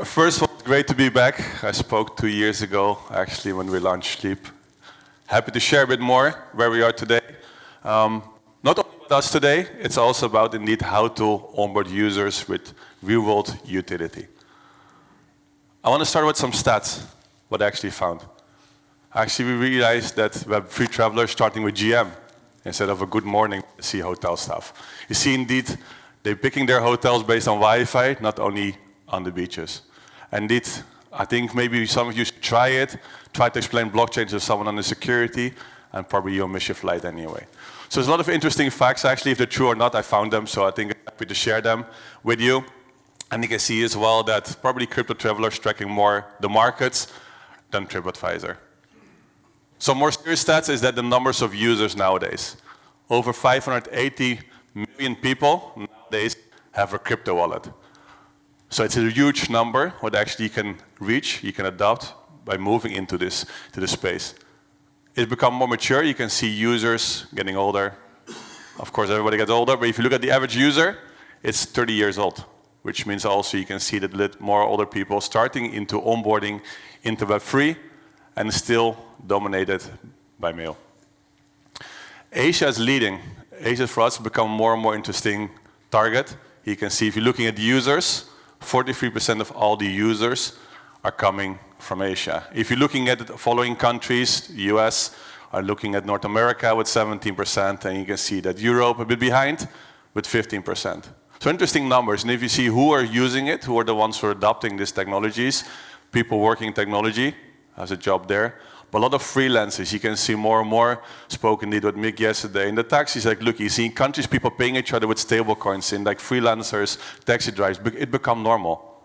First of all, it's great to be back. I spoke 2 years ago, actually, when we launched Sleep. Happy to share a bit more where we are today. Not only about us today, it's also about, indeed, how to onboard users with real-world utility. I want to start with some stats, what I actually found. Actually, we realized that Web3 travelers starting with GM instead of a good morning to see hotel stuff. You see, indeed, they're picking their hotels based on Wi-Fi, not only on the beaches. Indeed, I think maybe some of you should try it, try to explain blockchain to someone on the security, and probably you'll miss your flight anyway. So there's a lot of interesting facts, actually, if they're true or not, I found them, so I think I'm happy to share them with you. And you can see as well that probably crypto travelers tracking more the markets than TripAdvisor. Some more serious stats is that the numbers of users nowadays, over 580 million people nowadays have a crypto wallet. So it's a huge number what actually you can reach, you can adopt by moving into this space. It's become more mature, you can see users getting older. Of course, everybody gets older, but if you look at the average user, it's 30 years old, which means also you can see that more older people starting into onboarding into Web3 and still dominated by male. Asia is leading. Asia for us has become more and more interesting target. You can see if you're looking at the users, 43% of all the users are coming from Asia. If you're looking at the following countries, the US are looking at North America with 17%, and you can see that Europe a bit behind with 15%. So interesting numbers, and if you see who are using it, who are the ones who are adopting these technologies, people working in technology, has a job there. But a lot of freelancers, you can see more and more, spoke indeed with Mick yesterday, in the taxis, like look, you see in countries people paying each other with stable coins, in like freelancers, taxi drivers, it become normal.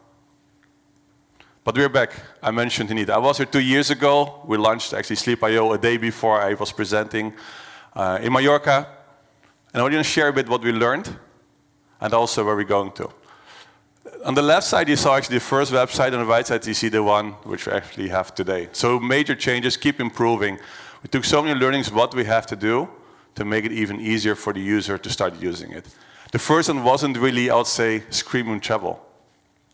But we're back, I mentioned indeed. I was here 2 years ago, we launched actually Sleep.io a day before I was presenting in Mallorca. And I want to share a bit what we learned, and also where we're going to. On the left side, you saw actually the first website. On the right side, you see the one which we actually have today. So major changes, keep improving. We took so many learnings what we have to do to make it even easier for the user to start using it. The first one wasn't really, I would say, screaming travel.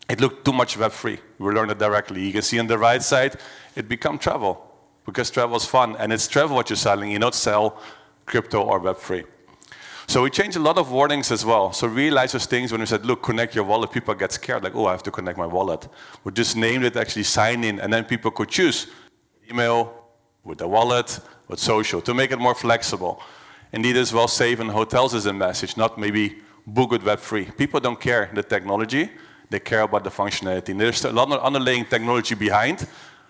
It looked too much Web3. We learned it directly. You can see on the right side, it became travel, because travel is fun, and it's travel what you're selling. You don't sell crypto or Web3. So we changed a lot of wordings as well. So realize those things when we said, look, connect your wallet, people get scared, like, oh, I have to connect my wallet. We just named it actually sign in, and then people could choose email, with the wallet, with social, to make it more flexible. Indeed as well, save in hotels is a message, not maybe book with Web3. People don't care the technology, they care about the functionality. And there's a lot of underlying technology behind,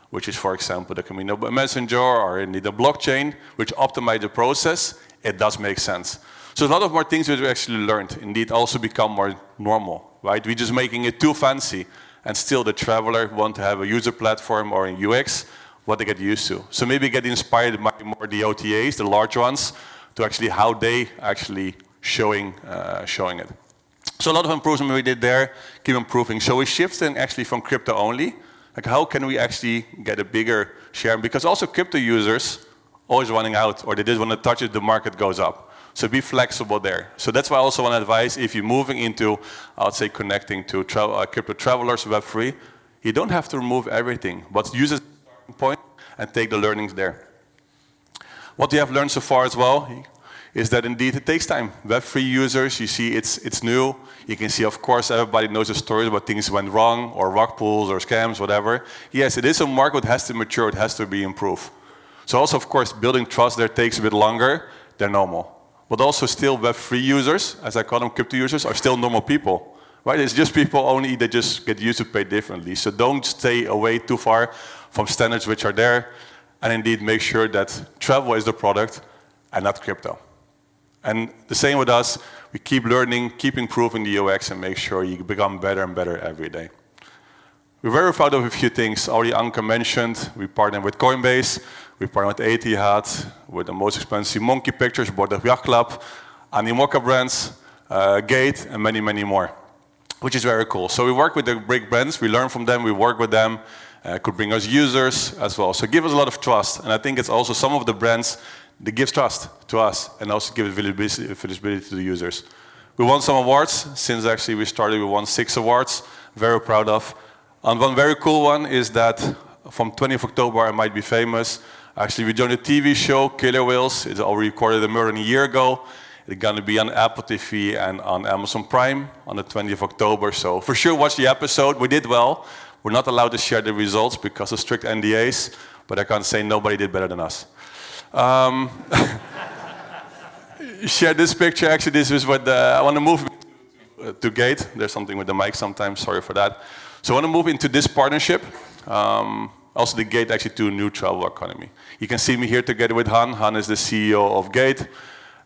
which is, for example, the Camino Messenger, or indeed the blockchain, which optimize the process. It does make sense. So a lot of more things that we actually learned, indeed, also become more normal, right? We're just making it too fancy, and still the traveler want to have a user platform or in UX, what they get used to. So maybe get inspired by more the OTAs, the large ones, to actually how they actually showing it. So a lot of improvement we did there, keep improving. So we're shifting actually from crypto only, like how can we actually get a bigger share? Because also crypto users always running out, or they just want to touch it, the market goes up. So be flexible there. So that's why I also want to advise, if you're moving into, I would say, connecting to crypto travelers, Web3, you don't have to remove everything, but use it as a starting point and take the learnings there. What we have learned so far as well is that indeed it takes time. Web3 users, you see it's new. You can see, of course, everybody knows the stories about things went wrong, or rug pulls, or scams, whatever. Yes, it is a market that has to mature, it has to be improved. So also, of course, building trust there takes a bit longer than normal. But also still Web3 users, as I call them, crypto users, are still normal people, right? It's just people only that just get used to pay differently. So don't stay away too far from standards which are there, and indeed make sure that travel is the product and not crypto. And the same with us, we keep learning, keep improving the UX, and make sure you become better and better every day. We're very proud of a few things. Already Anke mentioned, we partner with Coinbase, we partner with Etihad, with the most expensive monkey pictures, Board of Yacht Club, Animoca brands, Gate, and many, many more, which is very cool. So we work with the big brands, we learn from them, we work with them, could bring us users as well. So give us a lot of trust, and I think it's also some of the brands that gives trust to us, and also give visibility to the users. We won some awards, since actually we started, we won 6 awards, very proud of. And one very cool one is that from 20th October, I might be famous. Actually, we joined a TV show, Killer Whales. It's already recorded more than a year ago. It's going to be on Apple TV and on Amazon Prime on the 20th of October. So for sure, watch the episode. We did well. We're not allowed to share the results because of strict NDAs, but I can't say nobody did better than us. Share this picture. Actually, this is what I want to move to Gate. There's something with the mic sometimes. Sorry for that. So I want to move into this partnership. Also, the Gate actually to a new travel economy. You can see me here together with Han. Han is the CEO of Gate.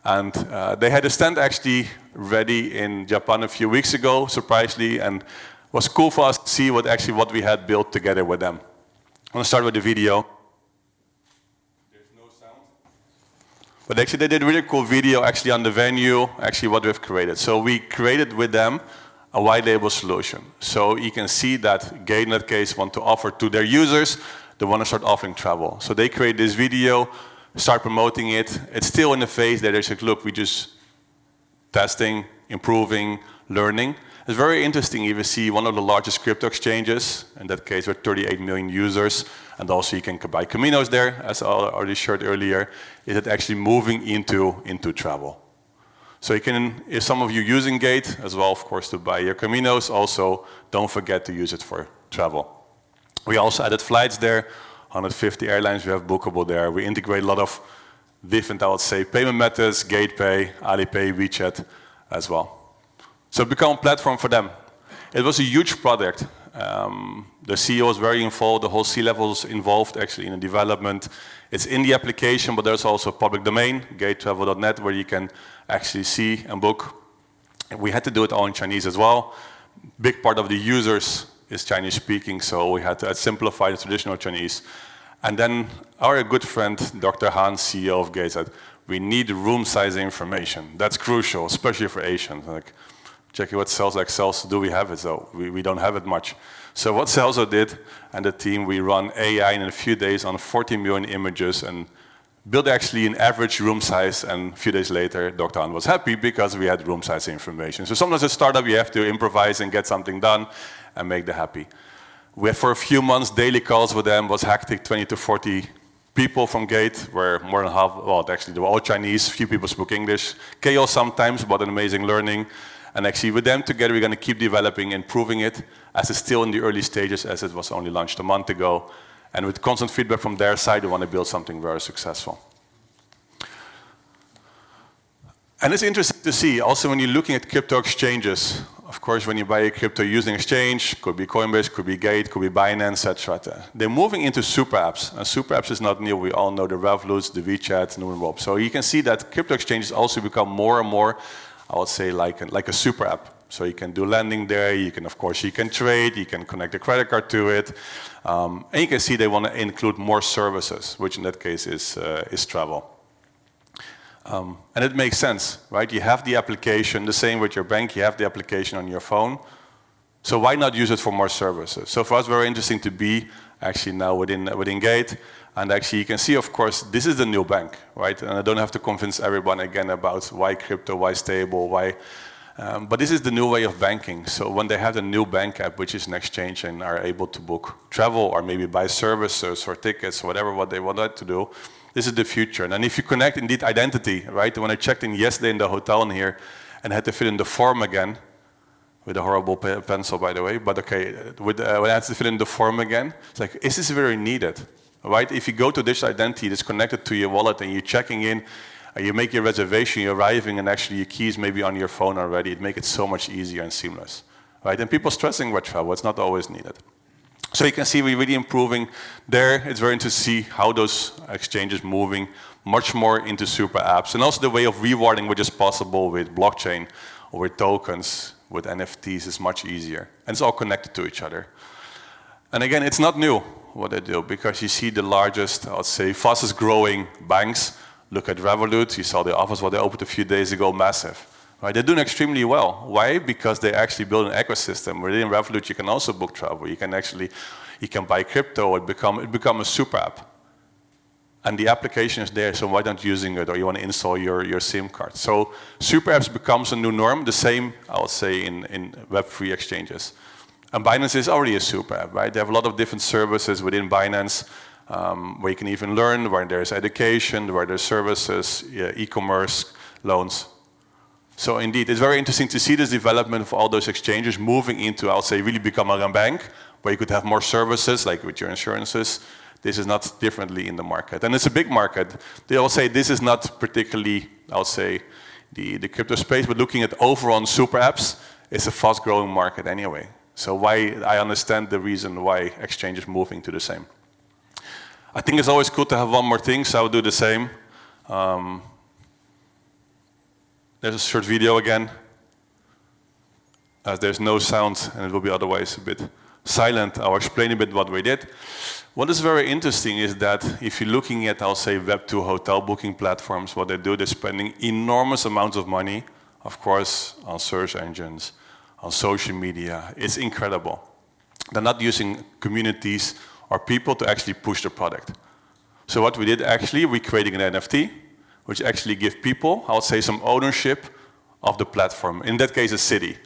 And they had a stand actually ready in Japan a few weeks ago, surprisingly, and it was cool for us to see what we had built together with them. I'm going to start with the video. There's no sound. But actually, they did a really cool video actually on the venue, actually what we've created. So we created with them a white label solution. So you can see that Gate, in that case, want to offer to their users, they want to start offering travel. So they create this video, start promoting it. It's still in the phase that there's like, look, we just testing, improving, learning. It's very interesting. You see one of the largest crypto exchanges, in that case with 38 million users, and also you can buy Caminos there, as I already shared earlier, is it actually moving into travel. So you can, if some of you using Gate as well, of course, to buy your Caminos, also don't forget to use it for travel. We also added flights there. 150 airlines we have bookable there. We integrate a lot of different, I would say, payment methods, GatePay, Alipay, WeChat as well. So become a platform for them. It was a huge project. The CEO was very involved, the whole C-level was involved actually in the development. It's in the application, but there's also a public domain, gatetravel.net, where you can actually see and book. We had to do it all in Chinese as well. Big part of the users is Chinese speaking, so we had to simplify the traditional Chinese. And then our good friend, Dr. Han, CEO of Gate, said, we need room size information. That's crucial, especially for Asians. Like, checking what cells do we have it, so we don't have it much. So what Celso did, and the team, we run AI in a few days on 40 million images and built actually an average room size, and a few days later, Dr. Han was happy because we had room size information. So sometimes as a startup, you have to improvise and get something done and make them happy. We had for a few months daily calls with them, was hectic, 20 to 40 people from Gate, where more than half, well, actually they were all Chinese, few people spoke English, chaos sometimes, but an amazing learning. And actually with them together, we're going to keep developing, improving it, as it's still in the early stages, as it was only launched a month ago. And with constant feedback from their side, we want to build something very successful. And it's interesting to see, also when you're looking at crypto exchanges, of course, when you buy a crypto using exchange, could be Coinbase, could be Gate, could be Binance, etc. They're moving into super apps. And super apps is not new. We all know the Revoluts, the WeChat, the Nubank. So you can see that crypto exchanges also become more and more, I would say, like a super app. So you can do lending there. You can, of course, you can trade. You can connect a credit card to it. And you can see they want to include more services, which in that case is travel. And it makes sense, right? You have the application, the same with your bank, you have the application on your phone. So why not use it for more services? So for us, very interesting to be actually now within Gate. And actually you can see, of course, this is the new bank, right? And I don't have to convince everyone again about why crypto, why stable, why. But this is the new way of banking. So when they have the new bank app, which is an exchange, and are able to book travel or maybe buy services or tickets, whatever what they want to do, this is the future. And if you connect indeed identity, right? When I checked in yesterday in the hotel in here and had to fill in the form again, with a horrible pencil, by the way, but okay, when I had to fill in the form again, it's like, is this very needed, right? If you go to digital identity, it's connected to your wallet and you're checking in, you make your reservation, you're arriving, and actually your keys may be on your phone already. It makes it so much easier and seamless, right? And people stressing about travel, it's not always needed. So you can see we're really improving there. It's very interesting to see how those exchanges moving much more into super apps. And also the way of rewarding, which is possible with blockchain or with tokens, with NFTs, is much easier. And it's all connected to each other. And again, it's not new what they do, because you see the largest, I would say, fastest growing banks. Look at Revolut. You saw the office what they opened a few days ago, massive. Right? They're doing extremely well. Why? Because they actually build an ecosystem. Within Revolut, you can also book travel. You can buy crypto. It become a super app. And the application is there, so why don't you using it, or you want to install your SIM card? So super apps becomes a new norm, the same, I would say, in Web3 exchanges. And Binance is already a super app, right? They have a lot of different services within Binance where you can even learn, where there's education, where there's services, e-commerce, loans. So indeed, it's very interesting to see this development of all those exchanges moving into, I'll say, really become a bank, where you could have more services, like with your insurances. This is not differently in the market. And it's a big market. They all say this is not particularly, I'll say, the crypto space, but looking at overall super apps, it's a fast-growing market anyway. So why I understand the reason why exchange is moving to the same. I think it's always good to have one more thing, so I'll do the same. There's a short video again. As there's no sound and it will be otherwise a bit silent, I'll explain a bit what we did. What is very interesting is that if you're looking at, I'll say, Web2 hotel booking platforms, what they do, they're spending enormous amounts of money, of course, on search engines, on social media. It's incredible. They're not using communities or people to actually push the product. So what we did actually, we created an NFT, which actually give people, I would say, some ownership of the platform. In that case, a city.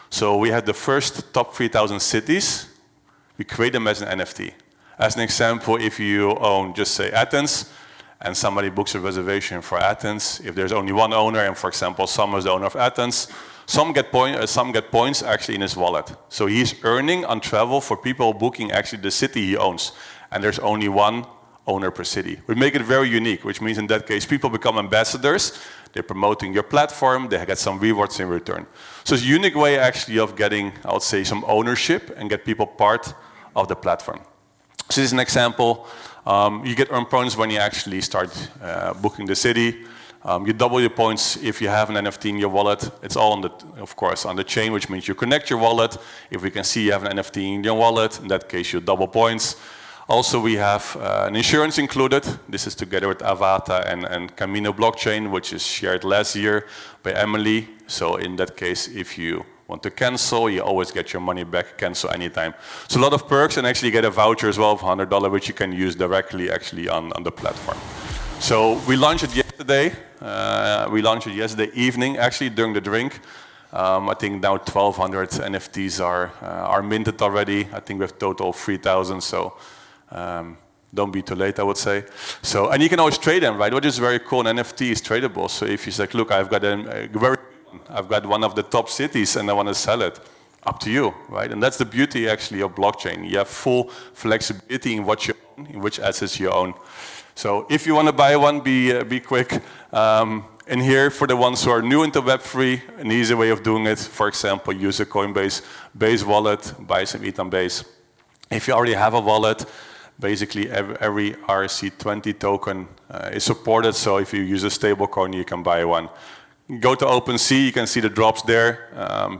So we had the first top 3,000 cities. We create them as an NFT. As an example, if you own, just say, Athens, and somebody books a reservation for Athens, if there's only one owner, and for example, Sam is the owner of Athens, some get points actually in his wallet. So he's earning on travel for people booking actually the city he owns. And there's only one owner per city. We make it very unique, which means in that case, people become ambassadors. They're promoting your platform. They get some rewards in return. So it's a unique way actually of getting, I would say, some ownership and get people part of the platform. So this is an example. You get earned points when you actually start booking the city. You double your points if you have an NFT in your wallet. It's all on the, of course, on the chain, which means you connect your wallet. If we can see you have an NFT in your wallet, in that case, you double points. Also, we have an insurance included. This is together with Avata and Camino blockchain, which is shared last year by Emily. So in that case, if you want to cancel, you always get your money back, cancel anytime. So a lot of perks, and actually get a voucher as well of $100, which you can use directly actually on the platform. So we launched it yesterday. We launched it yesterday evening, actually during the drink. I think now 1,200 NFTs are minted already. I think we have total 3,000. So don't be too late, I would say. So, and you can always trade them, right? What is very cool, an NFT is tradable. So if you say, look, I've got one of the top cities and I want to sell it, up to you, right? And that's the beauty actually of blockchain. You have full flexibility in what you own, in which assets you own. So if you want to buy one, be quick. And here, for the ones who are new into Web3, an easy way of doing it, for example, use a Coinbase Base wallet, buy some Ethereum Base. If you already have a wallet, basically every RC20 token is supported. So if you use a stablecoin, you can buy one. Go to OpenSea, you can see the drops there.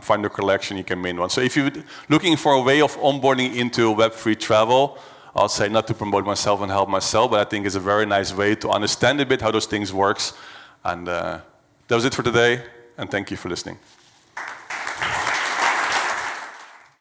Find the collection, you can mint one. So if you're looking for a way of onboarding into Web3 travel, I'll say not to promote myself and help myself, but I think it's a very nice way to understand a bit how those things works. And that was it for today, and thank you for listening.